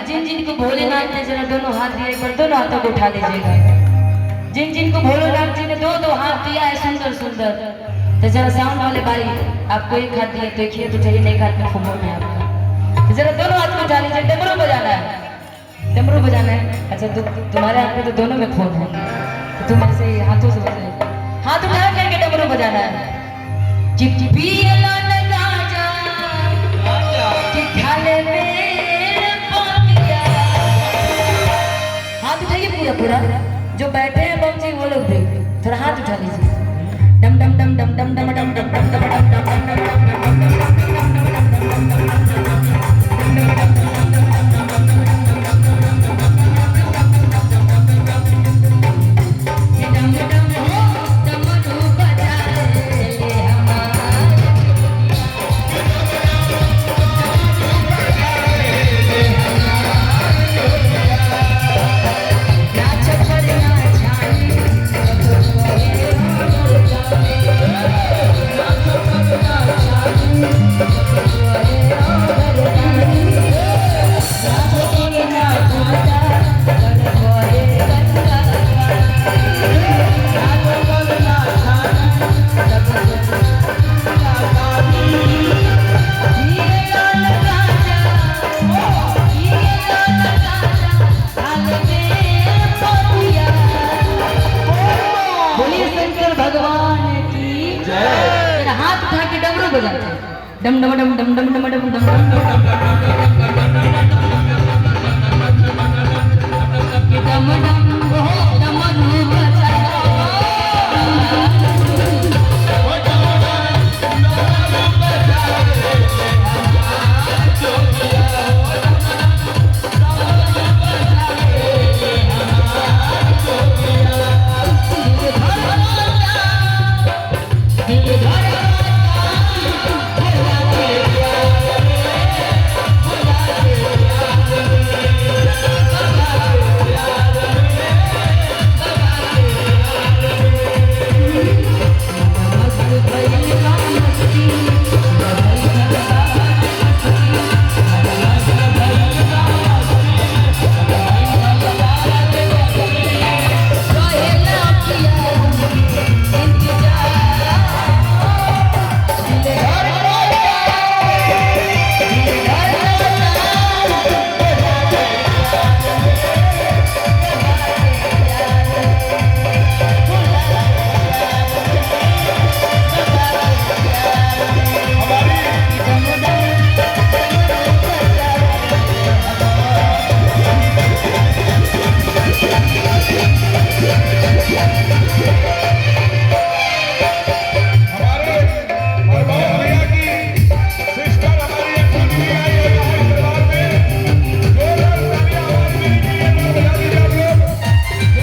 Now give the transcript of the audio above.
जिन जिन को भोलेनाथ ने जरा दोनों हाथ दिए, एक बार दोनों हाथों को उठा लीजिएगा। जिन जिन को भोलेनाथ जी ने दो दो हाथ दिया है सुंदर सुंदर, तो जरा साउंड वाले भाई आपको एक हाथ दिया तो एक ही उठाइए, एक हाथ में फुगो है आपका, तो जरा दोनों हाथ को उठा लीजिए। डमरू बजाना है, डमरू बजाना है। अच्छा तुम्हारे हाथ में तो दोनों में खून है, तो तुम ऐसे ही हाथों से बजाए, हाथ उठा करके डमरू बजाना है। चिप चिपिया हाथ उठाइए पूरा पूरा, जो बैठे हैं बच्चे वो लोग भी थोड़ा हाथ उठा लीजिए। डम डम डम डम डम डम डम डम डम डम डम डम डम डम डम डम डम डम Yeah.